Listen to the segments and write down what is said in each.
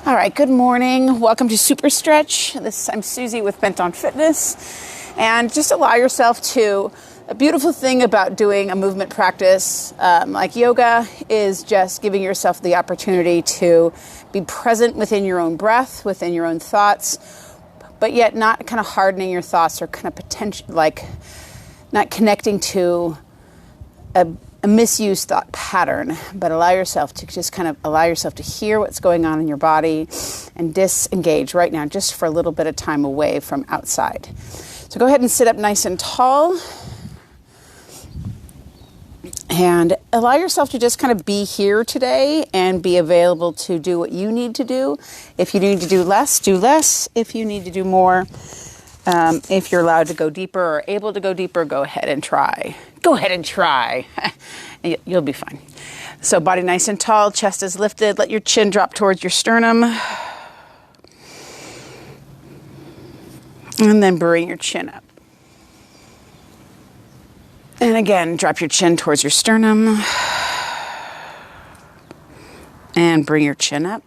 All right, good morning. Welcome to Superstretch. I'm Susie with Bent on Fitness. And just allow yourself to, a beautiful thing about doing a movement practice like yoga is just giving yourself the opportunity to be present within your own breath, within your own thoughts, but yet not kind of hardening your thoughts or kind of potential, like not connecting to a misused thought pattern, but allow yourself to hear what's going on in your body and disengage right now just for a little bit of time away from outside. So go ahead and sit up nice and tall and allow yourself to just kind of be here today and be available to do what you need to do. If you need to do less, do less. If you need to do more, if you're allowed to go deeper or able to go deeper, go ahead and try. Go ahead and try. You'll be fine. So body nice and tall, chest is lifted. Let your chin drop towards your sternum. And then bring your chin up. And again, drop your chin towards your sternum. And bring your chin up.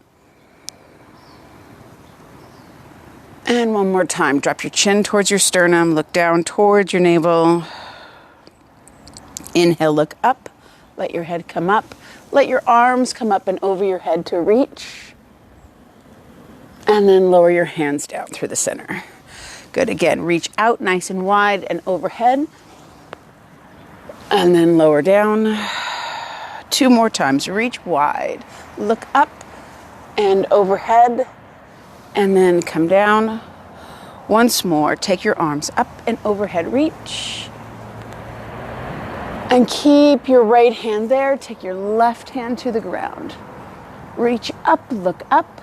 And one more time, drop your chin towards your sternum, look down towards your navel. Inhale, look up, let your head come up. Let your arms come up and over your head to reach. And then lower your hands down through the center. Good, again, reach out nice and wide and overhead. And then lower down. 2 more times, reach wide, look up and overhead. And then come down. Once more, take your arms up and overhead reach. And keep your right hand there. Take your left hand to the ground. Reach up, look up.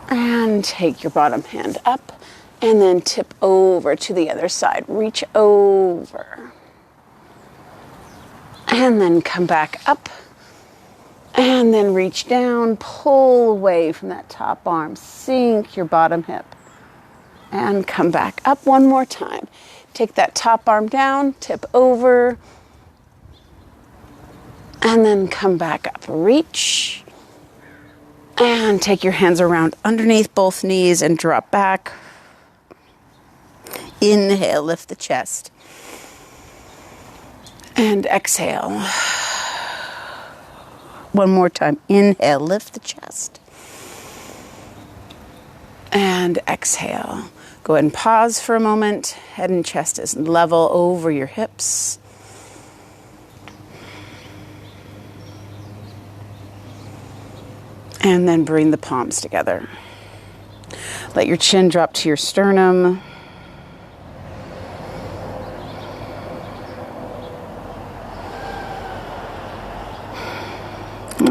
And take your bottom hand up. And then tip over to the other side. Reach over. And then come back up. And then reach down, pull away from that top arm, sink your bottom hip, and come back up one more time. Take that top arm down, tip over, and then come back up. Reach, and take your hands around underneath both knees and drop back. Inhale, lift the chest, and exhale. One more time. Inhale, lift the chest. And exhale. Go ahead and pause for a moment. Head and chest is level over your hips. And then bring the palms together. Let your chin drop to your sternum.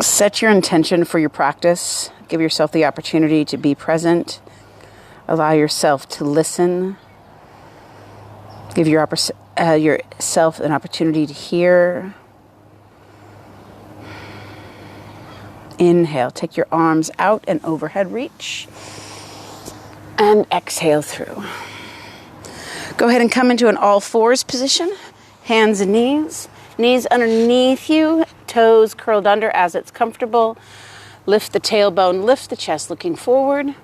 Set your intention for your practice. Give yourself the opportunity to be present. Allow yourself to listen. Give yourself an opportunity to hear. Inhale, take your arms out and overhead reach. And exhale through. Go ahead and come into an all fours position. Hands and knees. Knees underneath you, toes curled under as it's comfortable. Lift the tailbone, lift the chest looking forward.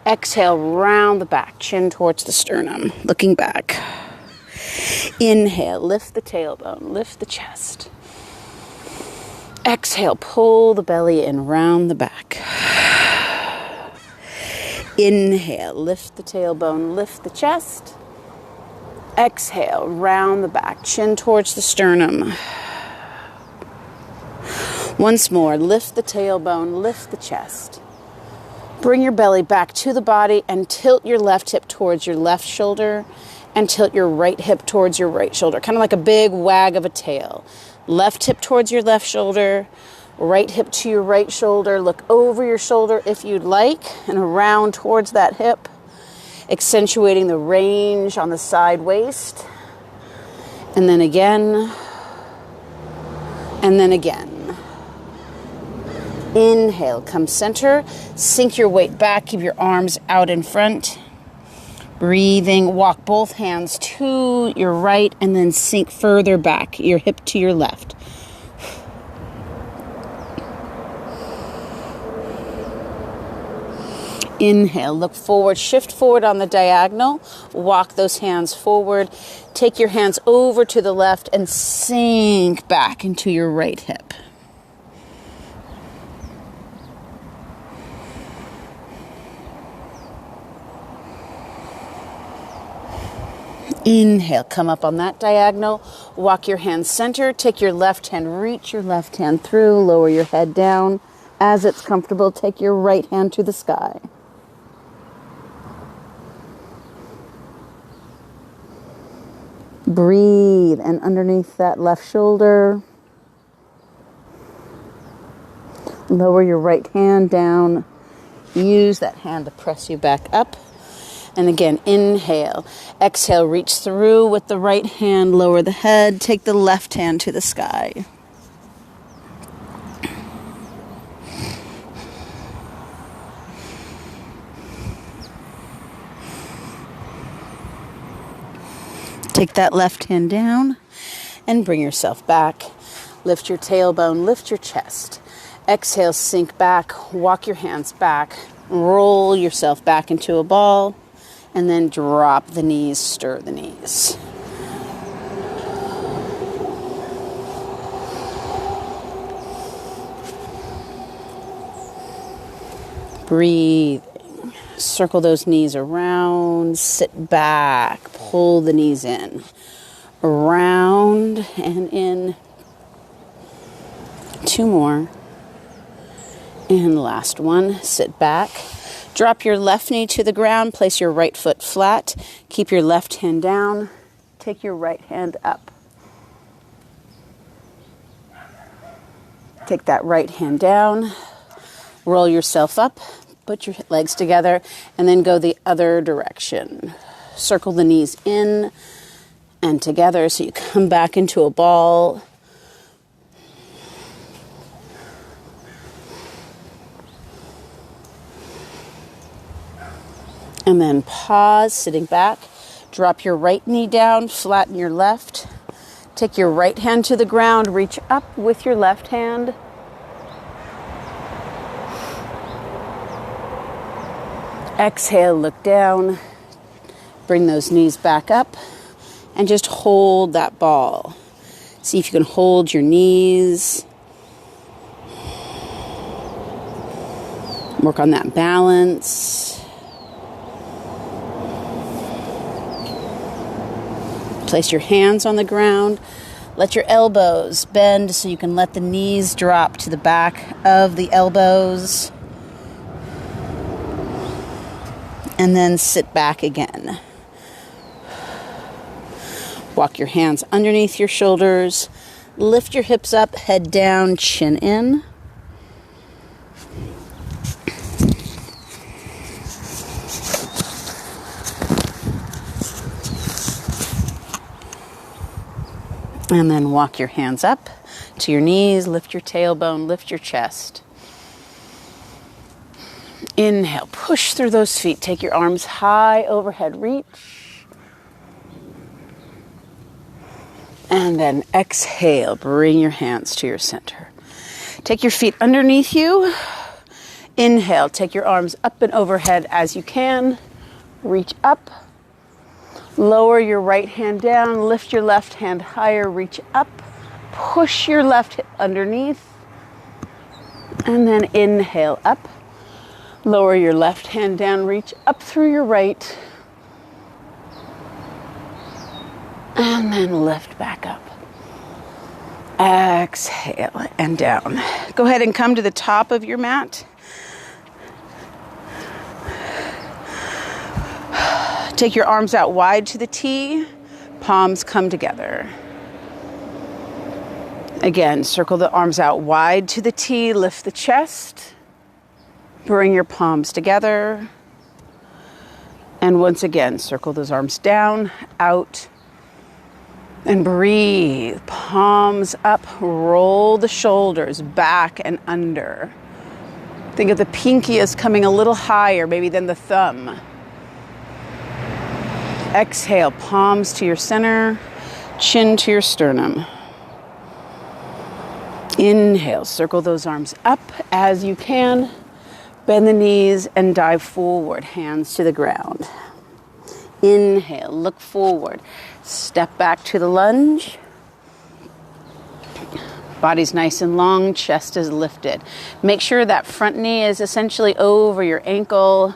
Exhale, round the back, chin towards the sternum, looking back. Inhale, lift the tailbone, lift the chest. Exhale, pull the belly in, round the back. Inhale, lift the tailbone, lift the chest. Exhale, round the back, chin towards the sternum. Once more, lift the tailbone, lift the chest. Bring your belly back to the body and tilt your left hip towards your left shoulder and tilt your right hip towards your right shoulder. Kind of like a big wag of a tail. Left hip towards your left shoulder, right hip to your right shoulder. Look over your shoulder if you'd like and around towards that hip. Accentuating the range on the side waist. And then again. And then again. Inhale, come center. Sink your weight back. Keep your arms out in front. Breathing, walk both hands to your right and then sink further back, your hip to your left. Inhale, look forward, shift forward on the diagonal, walk those hands forward, take your hands over to the left and sink back into your right hip. Inhale, come up on that diagonal, walk your hands center, take your left hand, reach your left hand through, lower your head down. As it's comfortable, take your right hand to the sky. Breathe, and underneath that left shoulder, lower your right hand down. Use that hand to press you back up. And again, inhale. Exhale, reach through with the right hand, lower the head, take the left hand to the sky. Take that left hand down and bring yourself back. Lift your tailbone, lift your chest. Exhale, sink back, walk your hands back, roll yourself back into a ball, and then drop the knees, stir the knees. Breathe. Circle those knees around, sit back, pull the knees in, around and in. 2 more. And last one, sit back. Drop your left knee to the ground, place your right foot flat, keep your left hand down, take your right hand up. Take that right hand down, roll yourself up, put your legs together, and then go the other direction. Circle the knees in and together so you come back into a ball. And then pause, sitting back. Drop your right knee down, flatten your left. Take your right hand to the ground, reach up with your left hand. Exhale, look down. Bring those knees back up and just hold that ball. See if you can hold your knees. Work on that balance. Place your hands on the ground. Let your elbows bend so you can let the knees drop to the back of the elbows. And then sit back again. Walk your hands underneath your shoulders. Lift your hips up, head down, chin in. And then walk your hands up to your knees, lift your tailbone, lift your chest. Inhale, push through those feet. Take your arms high overhead, reach. And then exhale, bring your hands to your center. Take your feet underneath you. Inhale, take your arms up and overhead as you can. Reach up. Lower your right hand down, lift your left hand higher, reach up, push your left hip underneath, and then inhale up. Lower your left hand down, reach up through your right, and then lift back up. Exhale and down. Go ahead and come to the top of your mat. Take your arms out wide to the T, palms come together. Again, circle the arms out wide to the T, lift the chest, bring your palms together. And once again, circle those arms down, out, and breathe. Palms up, roll the shoulders back and under. Think of the pinky as coming a little higher, maybe than the thumb. Exhale, palms to your center, chin to your sternum. Inhale, circle those arms up as you can. Bend the knees and dive forward, hands to the ground. Inhale, look forward. Step back to the lunge. Body's nice and long, chest is lifted. Make sure that front knee is essentially over your ankle,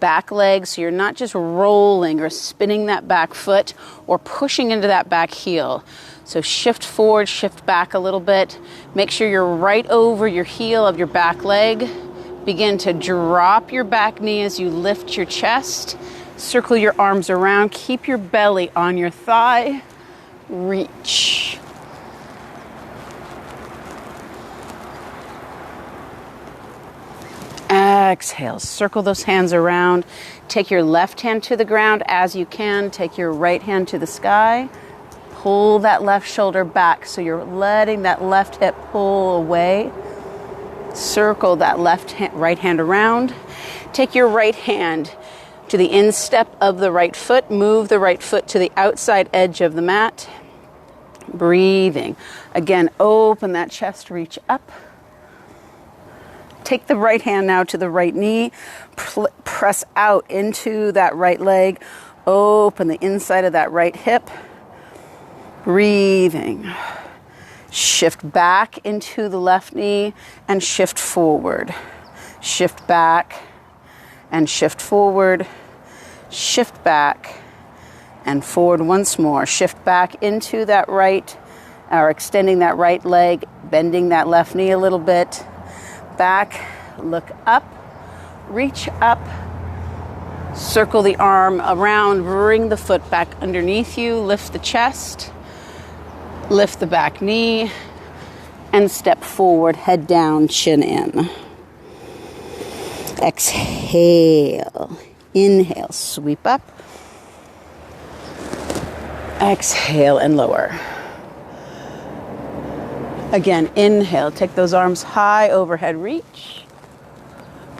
back leg, so you're not just rolling or spinning that back foot or pushing into that back heel. So shift forward, shift back a little bit. Make sure you're right over your heel of your back leg. Begin to drop your back knee as you lift your chest. Circle your arms around. Keep your belly on your thigh. Reach. Exhale, circle those hands around. Take your left hand to the ground as you can. Take your right hand to the sky. Pull that left shoulder back so you're letting that left hip pull away. Circle that right hand around. Take your right hand to the instep of the right foot. Move the right foot to the outside edge of the mat. Breathing. Again, open that chest, reach up. Take the right hand now to the right knee. Press out into that right leg. Open the inside of that right hip. Breathing. Shift back into the left knee and shift forward. Shift back and shift forward. Shift back and forward once more. Shift back into that right, or extending that right leg, bending that left knee a little bit. Back, look up, reach up, circle the arm around, bring the foot back underneath you, lift the chest, lift the back knee, and step forward, head down, chin in. Exhale, inhale, sweep up. Exhale and lower. Again, inhale, take those arms high, overhead reach.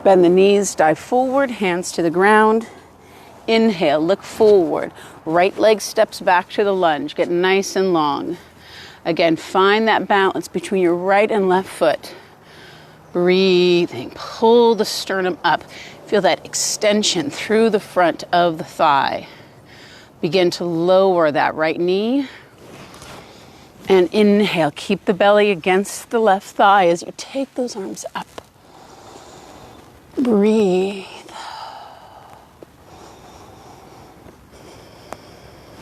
Bend the knees, dive forward, hands to the ground. Inhale, look forward. Right leg steps back to the lunge. Get nice and long. Again, find that balance between your right and left foot. Breathing, pull the sternum up. Feel that extension through the front of the thigh. Begin to lower that right knee. And inhale, keep the belly against the left thigh as you take those arms up. Breathe.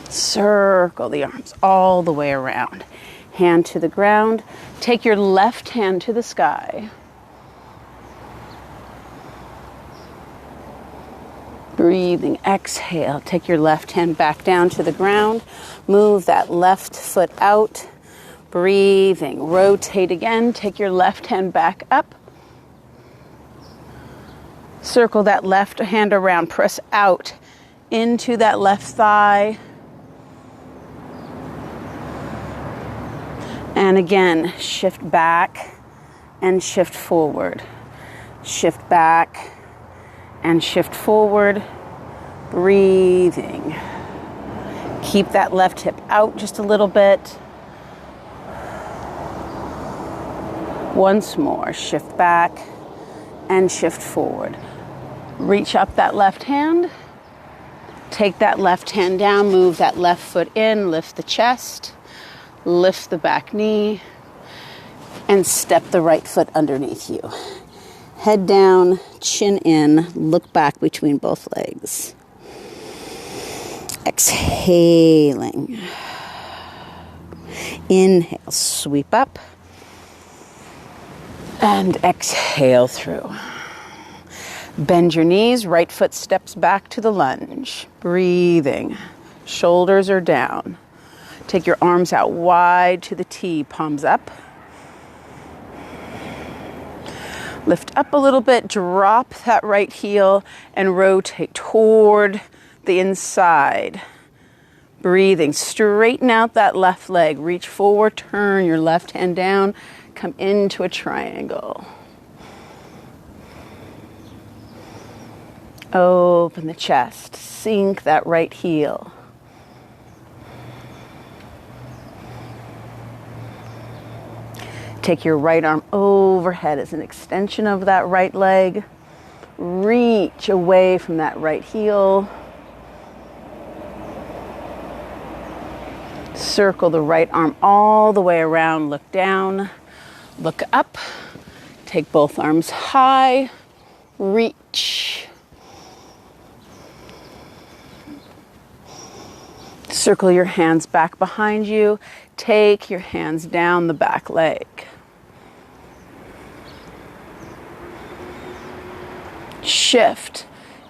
Circle the arms all the way around. Hand to the ground. Take your left hand to the sky. Breathing, exhale. Take your left hand back down to the ground. Move that left foot out. Breathing, rotate again. Take your left hand back up. Circle that left hand around. Press out into that left thigh. And again, shift back and shift forward. Shift back and shift forward. Breathing. Keep that left hip out just a little bit. Once more, shift back and shift forward. Reach up that left hand. Take that left hand down, move that left foot in, lift the chest, lift the back knee, and step the right foot underneath you. Head down, chin in, look back between both legs. Exhaling. Inhale, sweep up. And exhale through. Bend your knees, right foot steps back to the lunge. Breathing. Shoulders are down. Take your arms out wide to the T, palms up. Lift up a little bit, drop that right heel, and rotate toward the inside. Breathing. Straighten out that left leg. Reach forward, turn your left hand down. Come into a triangle. Open the chest. Sink that right heel. Take your right arm overhead as an extension of that right leg. Reach away from that right heel. Circle the right arm all the way around. Look down, look up. Take both arms high. Reach. Circle your hands back behind you. Take your hands down the back leg. Shift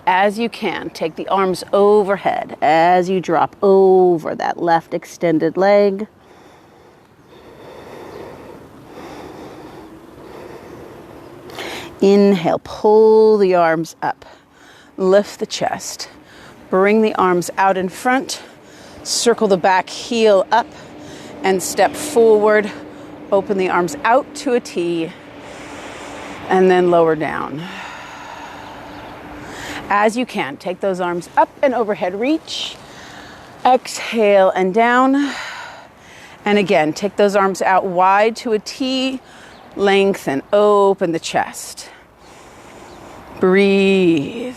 as you can. Take the arms overhead as you drop over that left extended leg. Inhale, pull the arms up. Lift the chest. Bring the arms out in front. Circle the back heel up and step forward. Open the arms out to a T and then lower down. As you can, take those arms up and overhead reach. Exhale and down. And again, take those arms out wide to a T. Lengthen, open the chest. Breathe.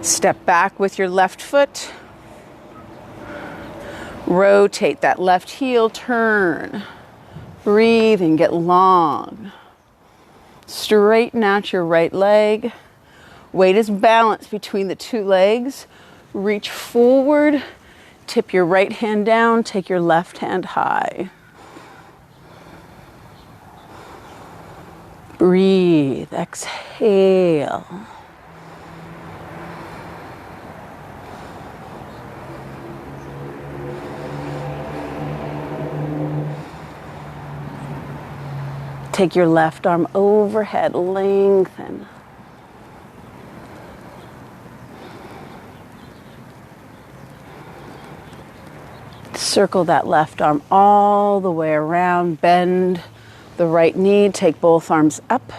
Step back with your left foot. Rotate that left heel, turn. Breathe and get long. Straighten out your right leg. Weight is balanced between the two legs. Reach forward, tip your right hand down, take your left hand high. Breathe, exhale. Take your left arm overhead, lengthen. Circle that left arm all the way around, bend the right knee, take both arms up.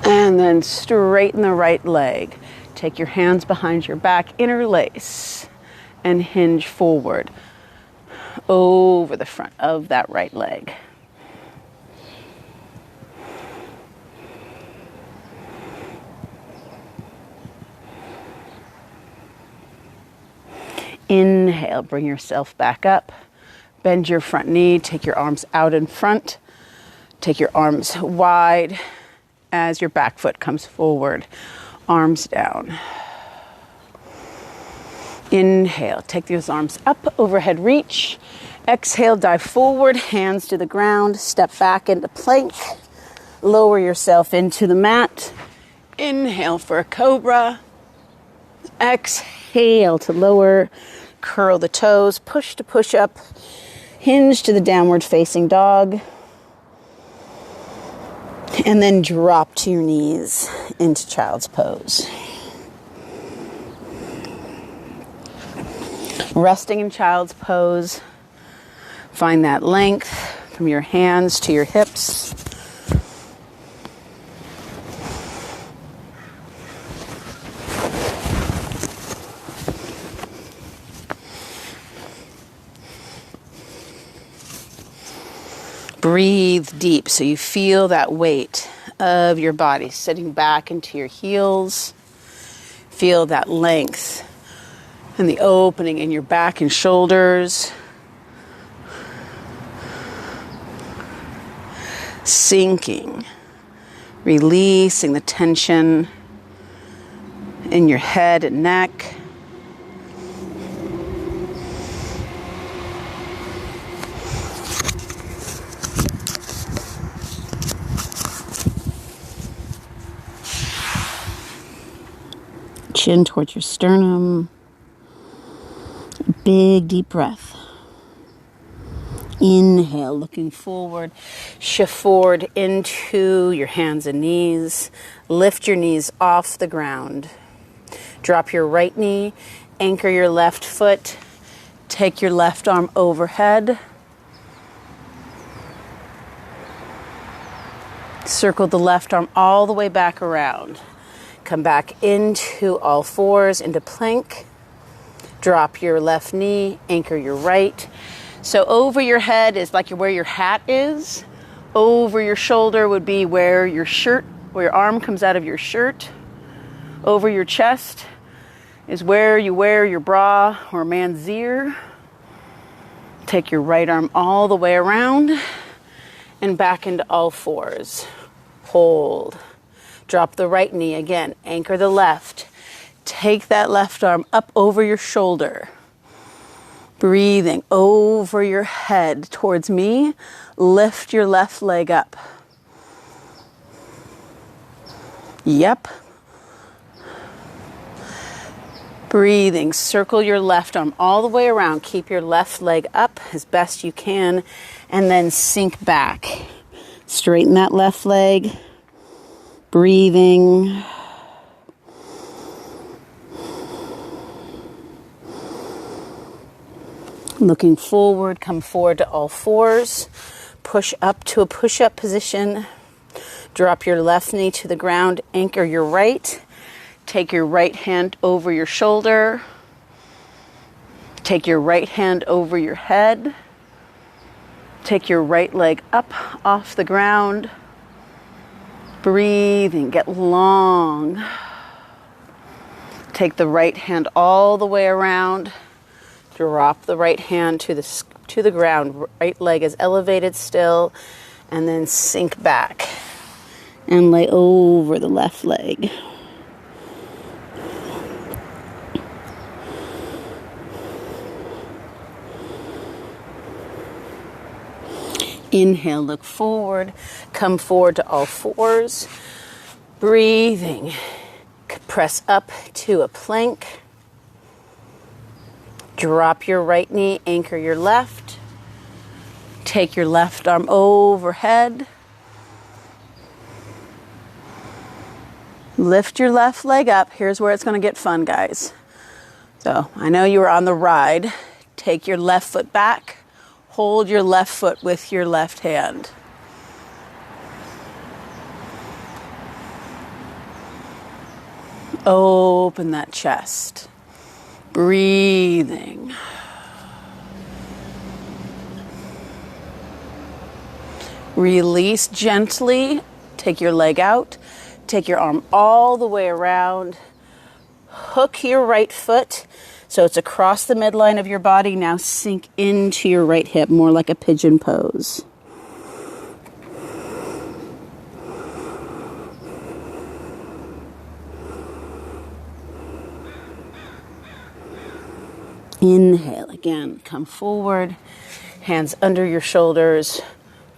And then straighten the right leg. Take your hands behind your back, interlace, and hinge forward over the front of that right leg. Inhale, bring yourself back up. Bend your front knee, take your arms out in front. Take your arms wide as your back foot comes forward. Arms down. Inhale, take those arms up, overhead reach. Exhale, dive forward, hands to the ground. Step back into plank. Lower yourself into the mat. Inhale for a cobra. Exhale to lower. Curl the toes, push to push up, hinge to the downward facing dog, and then drop to your knees into child's pose. Resting in child's pose, find that length from your hands to your hips. Breathe deep so you feel that weight of your body sitting back into your heels. Feel that length and the opening in your back and shoulders. Sinking, releasing the tension in your head and neck. Chin towards your sternum. Big deep breath. Inhale, looking forward. Shift forward into your hands and knees. Lift your knees off the ground. Drop your right knee. Anchor your left foot. Take your left arm overhead. Circle the left arm all the way back around. Come back into all fours, into plank. Drop your left knee, anchor your right. So over your head is like where your hat is. Over your shoulder would be where your arm comes out of your shirt. Over your chest is where you wear your bra or manzier. Take your right arm all the way around and back into all fours. Hold. Drop the right knee again. Anchor the left. Take that left arm up over your shoulder. Breathing over your head towards me. Lift your left leg up. Yep. Breathing, circle your left arm all the way around. Keep your left leg up as best you can, and then sink back. Straighten that left leg. Breathing. Looking forward, come forward to all fours. Push up to a push-up position. Drop your left knee to the ground. Anchor your right. Take your right hand over your shoulder. Take your right hand over your head. Take your right leg up off the ground. Breathe and get long. Take the right hand all the way around. Drop the right hand to the ground. Right leg is elevated still. And then sink back and lay over the left leg. Inhale, look forward, come forward to all fours. Breathing, press up to a plank. Drop your right knee, anchor your left. Take your left arm overhead. Lift your left leg up. Here's where it's going to get fun, guys. So I know you were on the ride. Take your left foot back. Hold your left foot with your left hand. Open that chest. Breathing. Release gently. Take your leg out. Take your arm all the way around. Hook your right foot so it's across the midline of your body. Now sink into your right hip, more like a pigeon pose. Inhale again, come forward, hands under your shoulders,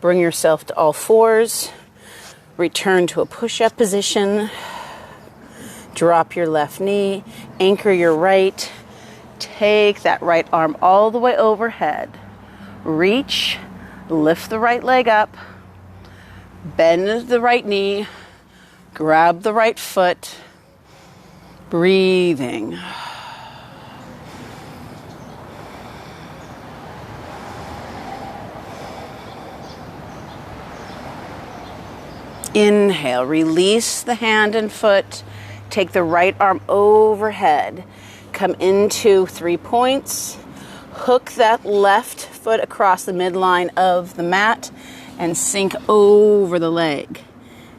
bring yourself to all fours, return to a push-up position, drop your left knee, anchor your right, take that right arm all the way overhead, reach, lift the right leg up, bend the right knee, grab the right foot, breathing. Inhale, release the hand and foot. Take the right arm overhead. Come into 3 points. Hook that left foot across the midline of the mat and sink over the leg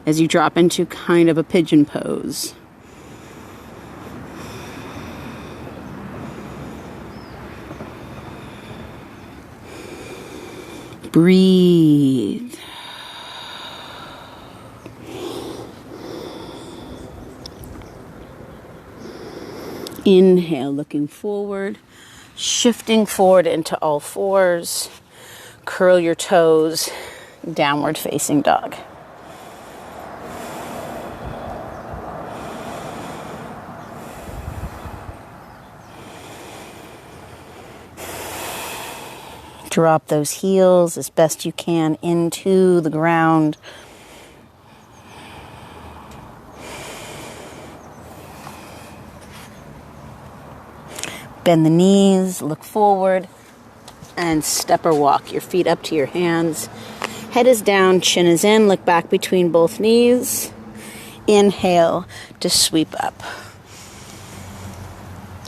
as you drop into kind of a pigeon pose. Breathe. Inhale, looking forward, shifting forward into all fours. Curl your toes, downward facing dog. Drop those heels as best you can into the ground. Bend the knees, look forward, and step or walk. Your feet up to your hands. Head is down, chin is in. Look back between both knees. Inhale to sweep up.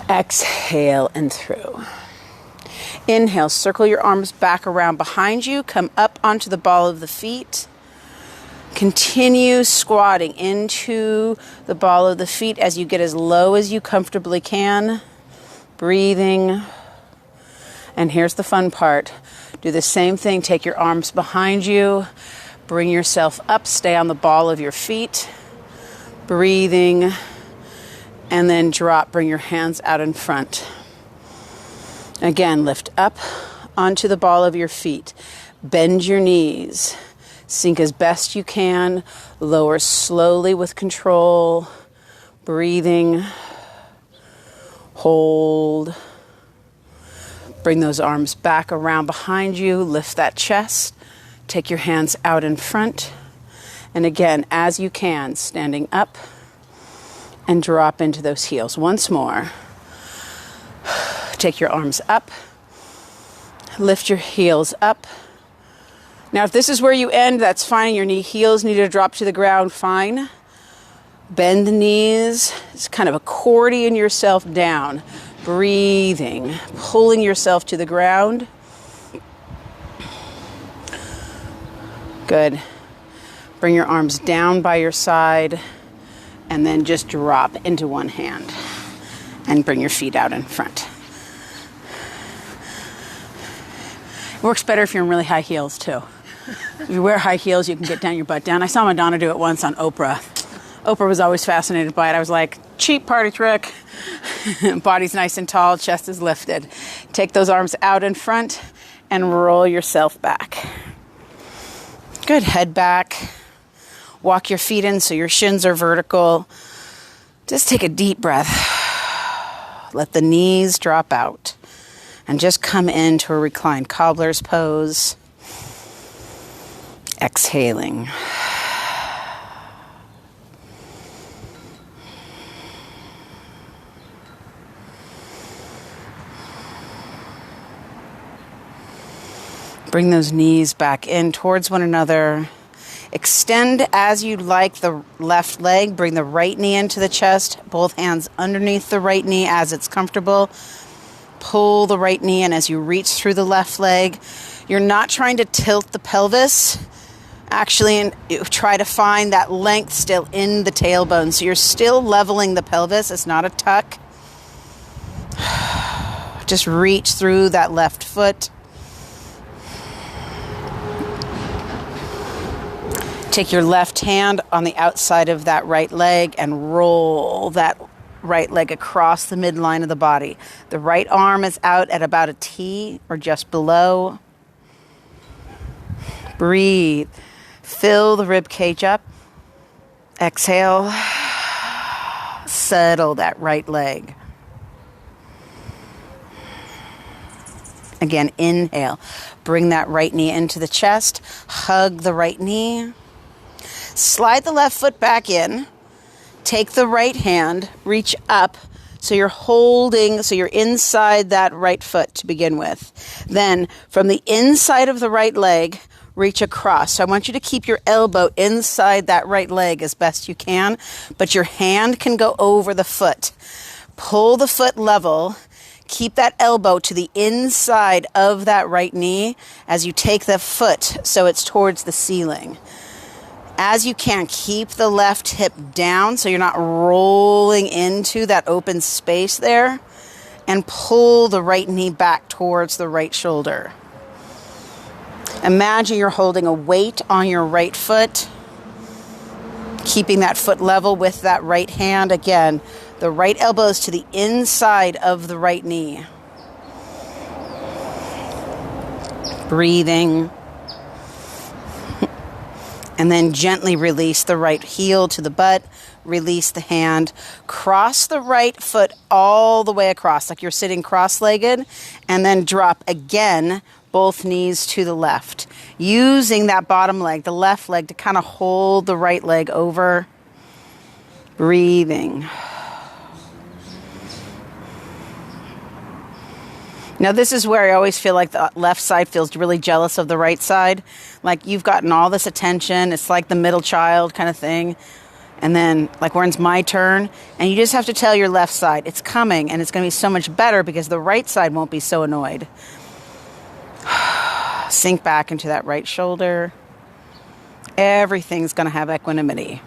Exhale and through. Inhale, circle your arms back around behind you. Come up onto the ball of the feet. Continue squatting into the ball of the feet as you get as low as you comfortably can. Breathing. And here's the fun part. Do the same thing. Take your arms behind you. Bring yourself up. Stay on the ball of your feet. Breathing. And then drop. Bring your hands out in front. Again, lift up onto the ball of your feet. Bend your knees. Sink as best you can. Lower slowly with control. Breathing. Hold. Bring those arms back around behind you. Lift that chest. Take your hands out in front. And again, as you can, standing up and drop into those heels. Once more. Take your arms up. Lift your heels up. Now, if this is where you end, that's fine. Your heels need to drop to the ground, fine. Bend the knees. It's kind of accordion yourself down. Breathing. Pulling yourself to the ground. Good. Bring your arms down by your side. And then just drop into one hand. And bring your feet out in front. It works better if you're in really high heels, too. If you wear high heels, you can get down your butt down. I saw Madonna do it once on Oprah. Oprah was always fascinated by it. I was like, cheap party trick. Body's nice and tall, chest is lifted. Take those arms out in front and roll yourself back. Good, head back. Walk your feet in so your shins are vertical. Just take a deep breath. Let the knees drop out. And just come into a reclined cobbler's pose. Exhaling. Bring those knees back in towards one another. Extend as you like the left leg. Bring the right knee into the chest. Both hands underneath the right knee as it's comfortable. Pull the right knee in as you reach through the left leg. You're not trying to tilt the pelvis. Actually, try to find that length still in the tailbone. So you're still leveling the pelvis. It's not a tuck. Just reach through that left foot. Take your left hand on the outside of that right leg and roll that right leg across the midline of the body. The right arm is out at about a T or just below. Breathe. Fill the rib cage up. Exhale. Settle that right leg. Again, inhale. Bring that right knee into the chest. Hug the right knee. Slide the left foot back in. Take the right hand. Reach up. So you're holding, so you're inside that right foot to begin with. Then from the inside of the right leg, reach across. So I want you to keep your elbow inside that right leg as best you can, but your hand can go over the foot. Pull the foot level. Keep that elbow to the inside of that right knee as you take the foot so it's towards the ceiling. As you can, keep the left hip down so you're not rolling into that open space there, and pull the right knee back towards the right shoulder. Imagine you're holding a weight on your right foot, keeping that foot level with that right hand. Again, the right elbow is to the inside of the right knee. Breathing. And then gently release the right heel to the butt. Release the hand. Cross the right foot all the way across, like you're sitting cross-legged. And then drop again, both knees to the left. Using that bottom leg, the left leg, to kind of hold the right leg over. Breathing. Now, this is where I always feel like the left side feels really jealous of the right side. Like you've gotten all this attention. It's like the middle child kind of thing. And then, like, when's my turn? And you just have to tell your left side, it's coming, and it's going to be so much better because the right side won't be so annoyed. Sink back into that right shoulder. Everything's going to have equanimity.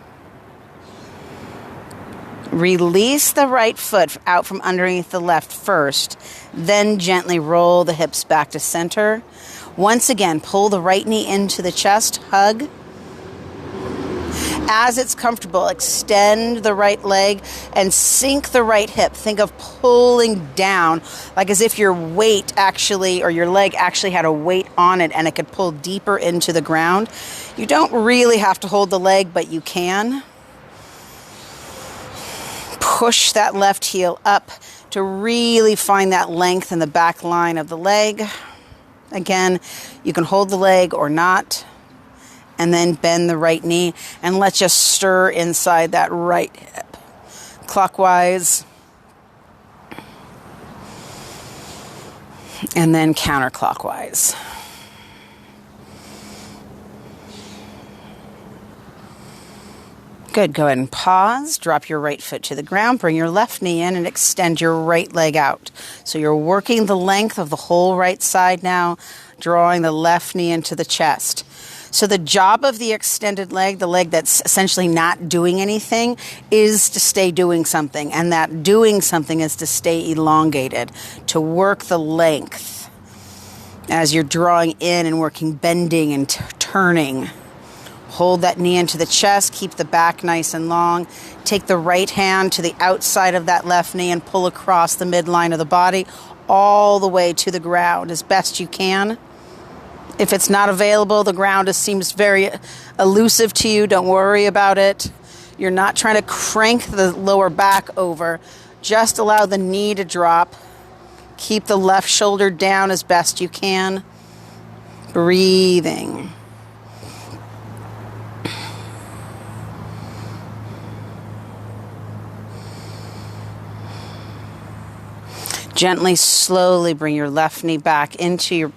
Release the right foot out from underneath the left first, then gently roll the hips back to center. Once again, pull the right knee into the chest, hug. As it's comfortable, extend the right leg and sink the right hip. Think of pulling down, like as if your weight actually, or your leg actually had a weight on it and it could pull deeper into the ground. You don't really have to hold the leg, but you can. Push that left heel up to really find that length in the back line of the leg. Again, you can hold the leg or not. And then bend the right knee. And let's just stir inside that right hip. Clockwise. And then counterclockwise. Good. Go ahead and pause. Drop your right foot to the ground. Bring your left knee in and extend your right leg out. So you're working the length of the whole right side now, drawing the left knee into the chest. So the job of the extended leg, the leg that's essentially not doing anything, is to stay doing something. And that doing something is to stay elongated, to work the length as you're drawing in and working, bending and turning. Hold that knee into the chest. Keep the back nice and long. Take the right hand to the outside of that left knee and pull across the midline of the body all the way to the ground as best you can. If it's not available, the ground seems very elusive to you, don't worry about it. You're not trying to crank the lower back over. Just allow the knee to drop. Keep the left shoulder down as best you can. Breathing. Gently, slowly bring your left knee back into your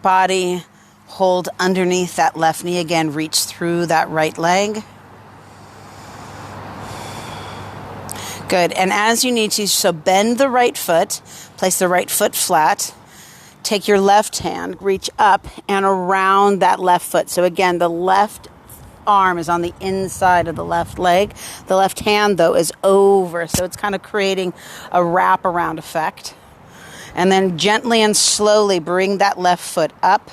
body. Hold underneath that left knee again. Reach through that right leg. Good. And as you need to, so bend the right foot. Place the right foot flat. Take your left hand, reach up and around that left foot. So again, the left arm is on the inside of the left leg. The left hand, though, is over. So it's kind of creating a wraparound effect. And then gently and slowly bring that left foot up.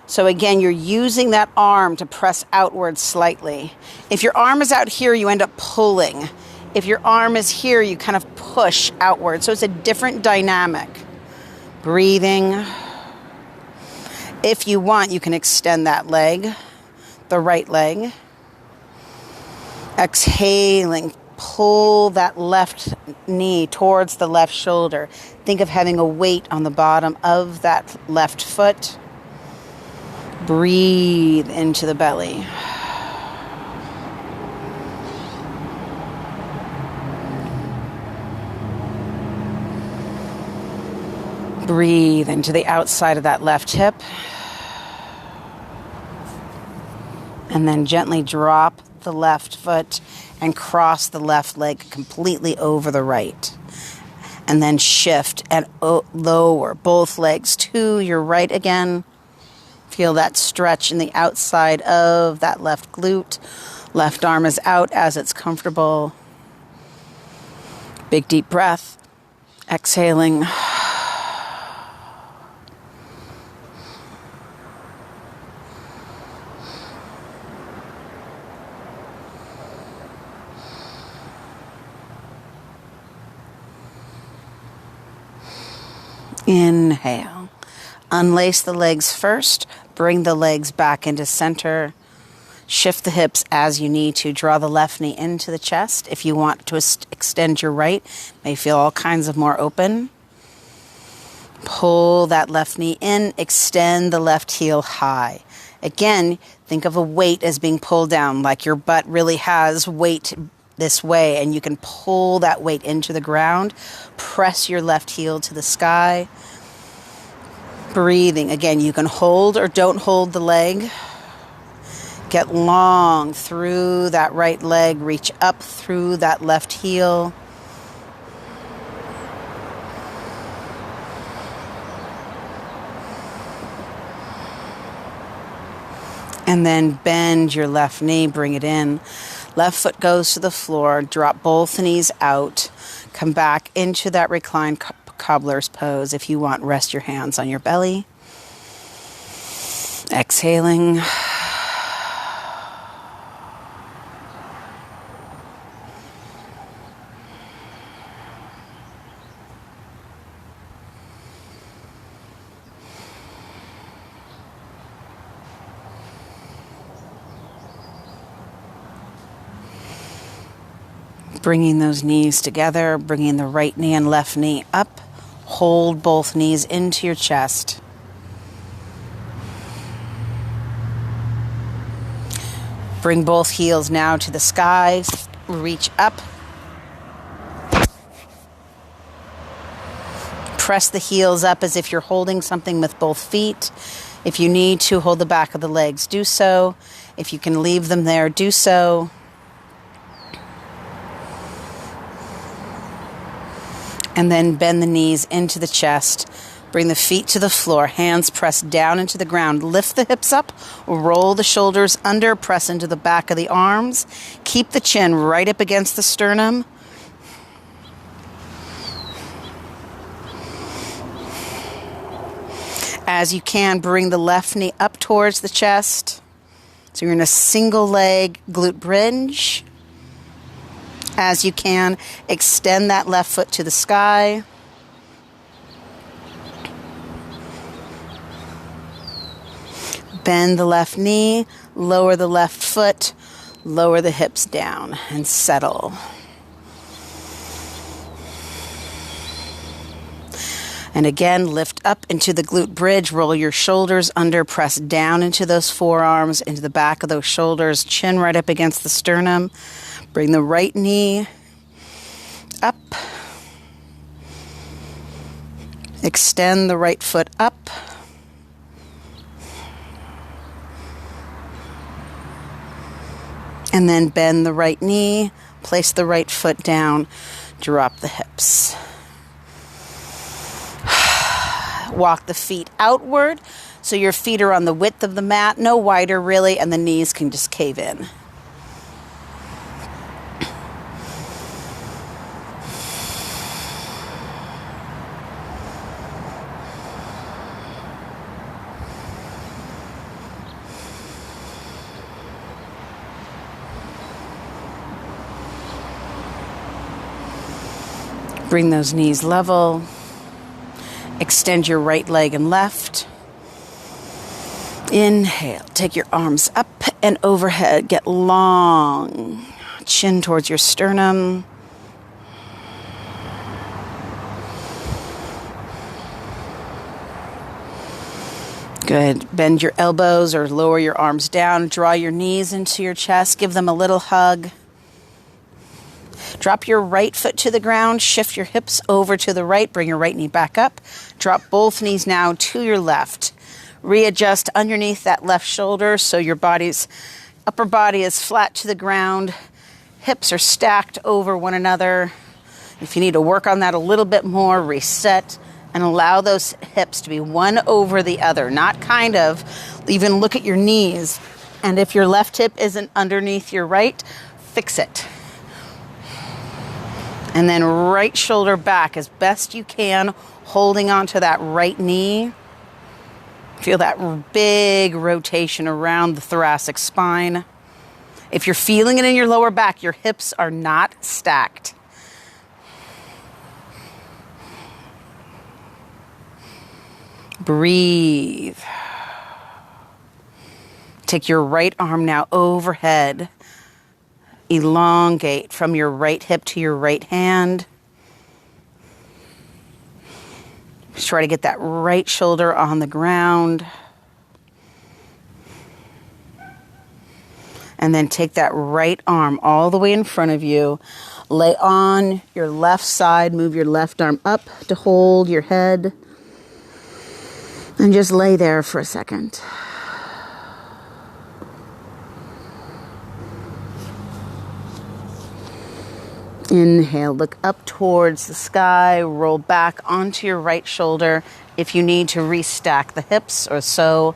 So again, you're using that arm to press outward slightly. If your arm is out here, you end up pulling. If your arm is here, you kind of push outward. So it's a different dynamic. Breathing. If you want, you can extend that leg, the right leg. Exhaling. Pull that left knee towards the left shoulder. Think of having a weight on the bottom of that left foot. Breathe into the belly. Breathe into the outside of that left hip. And then gently drop the left foot and cross the left leg completely over the right. And then shift and lower both legs to your right again. Feel that stretch in the outside of that left glute. Left arm is out as it's comfortable. Big deep breath. Exhaling. Inhale. Unlace the legs first. Bring the legs back into center. Shift the hips as you need to. Draw the left knee into the chest. If you want to extend your right, may feel all kinds of more open. Pull that left knee in. Extend the left heel high. Again, think of a weight as being pulled down, like your butt really has weight this way, and you can pull that weight into the ground. Press your left heel to the sky. Breathing. Again, you can hold or don't hold the leg. Get long through that right leg. Reach up through that left heel. And then bend your left knee, bring it in. Left foot goes to the floor, drop both knees out. Come back into that reclined cobbler's pose. If you want, rest your hands on your belly. Exhaling. Bringing those knees together, bringing the right knee and left knee up. Hold both knees into your chest. Bring both heels now to the sky. Reach up. Press the heels up as if you're holding something with both feet. If you need to hold the back of the legs, do so. If you can leave them there, do so. And then bend the knees into the chest. Bring the feet to the floor. Hands press down into the ground. Lift the hips up. Roll the shoulders under. Press into the back of the arms. Keep the chin right up against the sternum. As you can, bring the left knee up towards the chest. So you're in a single leg glute bridge. As you can, extend that left foot to the sky. Bend the left knee, lower the left foot, lower the hips down, and settle. And again, lift up into the glute bridge, roll your shoulders under, press down into those forearms, into the back of those shoulders, chin right up against the sternum. Bring the right knee up. Extend the right foot up. And then bend the right knee, place the right foot down, drop the hips. Walk the feet outward so your feet are on the width of the mat, no wider really, and the knees can just cave in. Bring those knees level. Extend your right leg and left. Inhale. Take your arms up and overhead. Get long. Chin towards your sternum. Good. Bend your elbows or lower your arms down. Draw your knees into your chest. Give them a little hug. Drop your right foot to the ground. Shift your hips over to the right. Bring your right knee back up. Drop both knees now to your left. Readjust underneath that left shoulder so your upper body is flat to the ground. Hips are stacked over one another. If you need to work on that a little bit more, reset and allow those hips to be one over the other. Not kind of. Even look at your knees. And if your left hip isn't underneath your right, fix it. And then right shoulder back as best you can, holding onto that right knee. Feel that big rotation around the thoracic spine. If you're feeling it in your lower back, your hips are not stacked. Breathe. Take your right arm now overhead. Elongate from your right hip to your right hand. Just try to get that right shoulder on the ground. And then take that right arm all the way in front of you. Lay on your left side. Move your left arm up to hold your head. And just lay there for a second. Inhale, look up towards the sky, roll back onto your right shoulder if you need to restack the hips or so.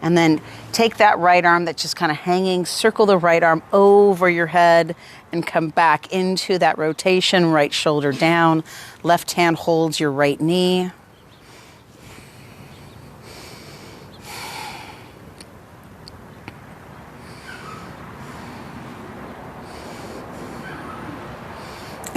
And then take that right arm that's just kind of hanging, circle the right arm over your head and come back into that rotation, right shoulder down. Left hand holds your right knee.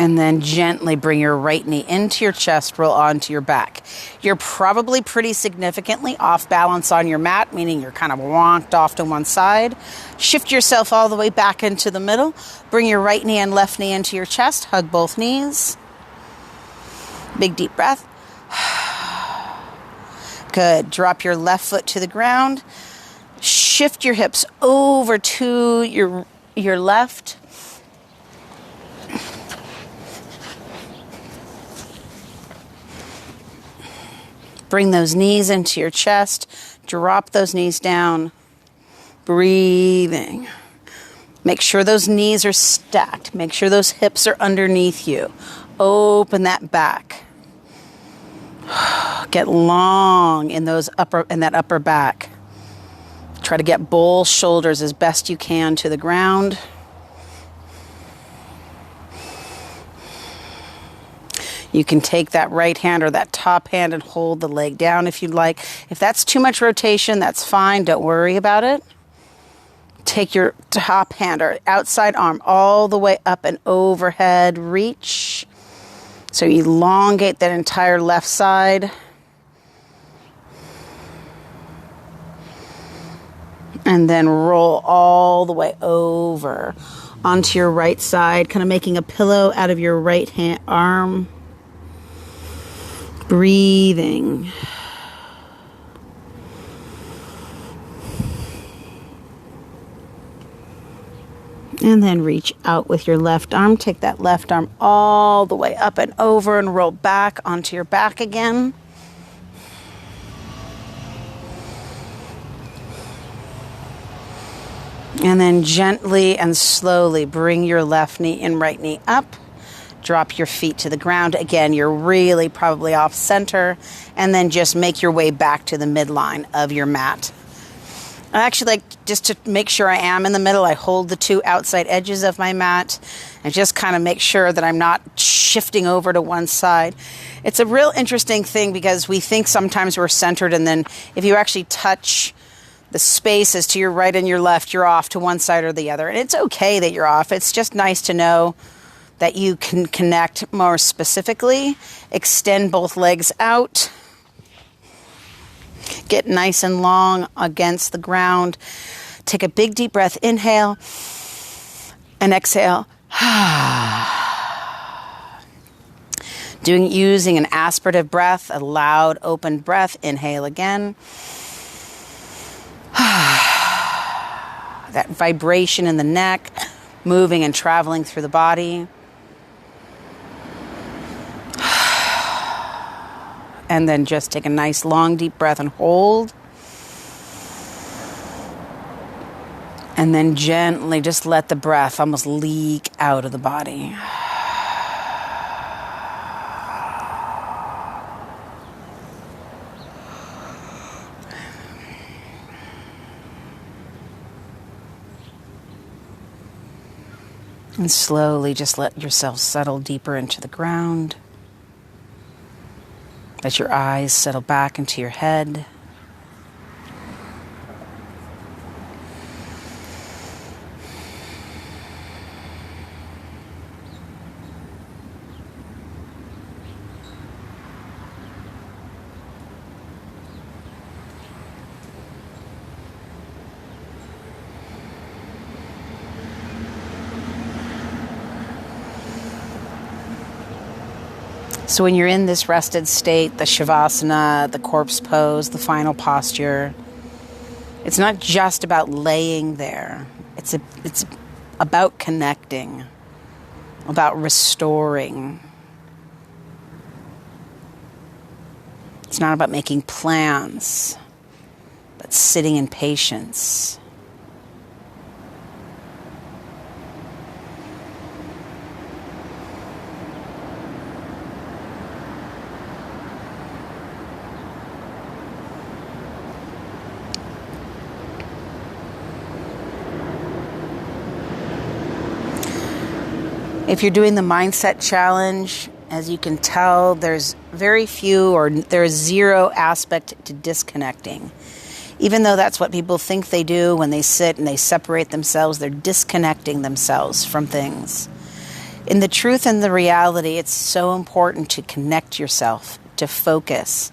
And then gently bring your right knee into your chest, roll onto your back. You're probably pretty significantly off balance on your mat, meaning you're kind of wonked off to one side. Shift yourself all the way back into the middle. Bring your right knee and left knee into your chest. Hug both knees. Big deep breath. Good. Drop your left foot to the ground. Shift your hips over to your left. Bring those knees into your chest. Drop those knees down. Breathing. Make sure those knees are stacked. Make sure those hips are underneath you. Open that back. Get long in that upper back. Try to get both shoulders as best you can to the ground. You can take that right hand or that top hand and hold the leg down if you'd like. If that's too much rotation, that's fine. Don't worry about it. Take your top hand or outside arm all the way up and overhead. Reach. So elongate that entire left side. And then roll all the way over onto your right side, kind of making a pillow out of your right hand arm. Breathing. And then reach out with your left arm. Take that left arm all the way up and over and roll back onto your back again. And then gently and slowly bring your left knee and right knee up. Drop your feet to the ground. Again, you're really probably off center. And then just make your way back to the midline of your mat. I actually like, just to make sure I am in the middle, I hold the two outside edges of my mat and just kind of make sure that I'm not shifting over to one side. It's a real interesting thing because we think sometimes we're centered, and then if you actually touch the spaces to your right and your left, you're off to one side or the other. And it's okay that you're off. It's just nice to know that you can connect more specifically. Extend both legs out. Get nice and long against the ground. Take a big deep breath. Inhale and exhale. Using an aspirative breath, a loud open breath. Inhale again. That vibration in the neck, moving and traveling through the body. And then just take a nice long deep breath and hold. And then gently just let the breath almost leak out of the body. And slowly just let yourself settle deeper into the ground. Let your eyes settle back into your head. So when you're in this rested state, the Shavasana, the corpse pose, the final posture, it's not just about laying there. It's about connecting, about restoring. It's not about making plans, but sitting in patience. If you're doing the mindset challenge, as you can tell, there's very few or there's zero aspect to disconnecting. Even though that's what people think they do when they sit and they separate themselves, they're disconnecting themselves from things. In the truth and the reality, it's so important to connect yourself, to focus,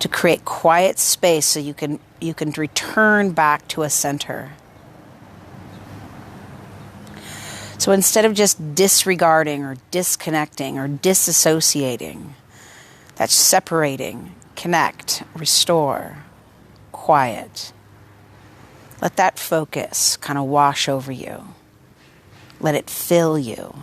to create quiet space so you can return back to a center. So instead of just disregarding or disconnecting or disassociating, that's separating, connect, restore, quiet. Let that focus kind of wash over you. Let it fill you.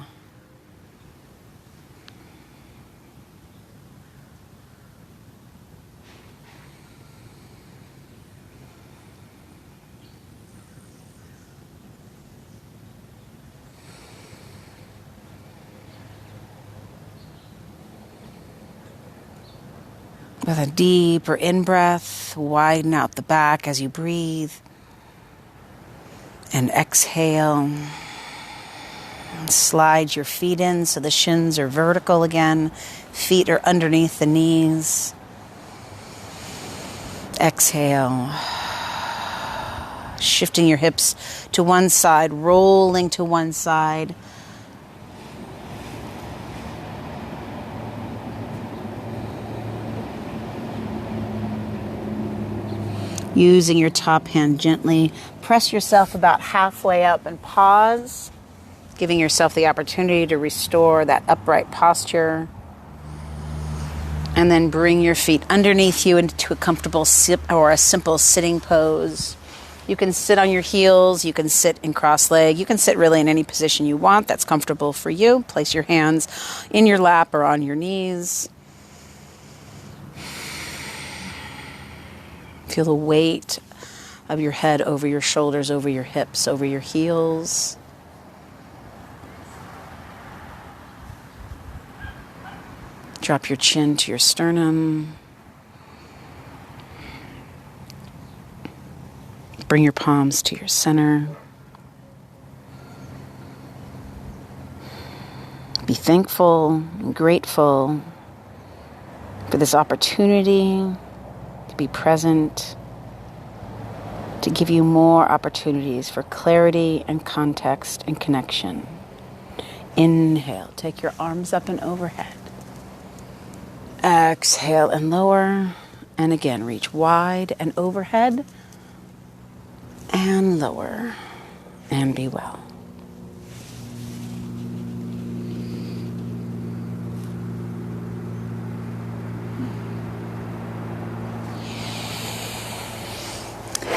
With a deeper in-breath, widen out the back as you breathe. And exhale. And slide your feet in so the shins are vertical again. Feet are underneath the knees. Exhale. Shifting your hips to one side, rolling to one side. Using your top hand gently, press yourself about halfway up and pause, giving yourself the opportunity to restore that upright posture. And then bring your feet underneath you into a comfortable or a simple sitting pose. You can sit on your heels, you can sit in cross-leg, you can sit really in any position you want that's comfortable for you. Place your hands in your lap or on your knees. Feel the weight of your head over your shoulders, over your hips, over your heels. Drop your chin to your sternum. Bring your palms to your center. Be thankful and grateful for this opportunity to be present, to give you more opportunities for clarity and context and connection. Inhale, take your arms up and overhead. Exhale and lower, and again reach wide and overhead, and lower, and be well.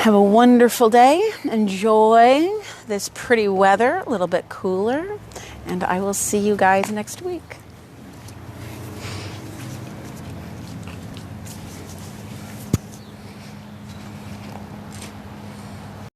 Have a wonderful day. Enjoy this pretty weather, a little bit cooler, and I will see you guys next week.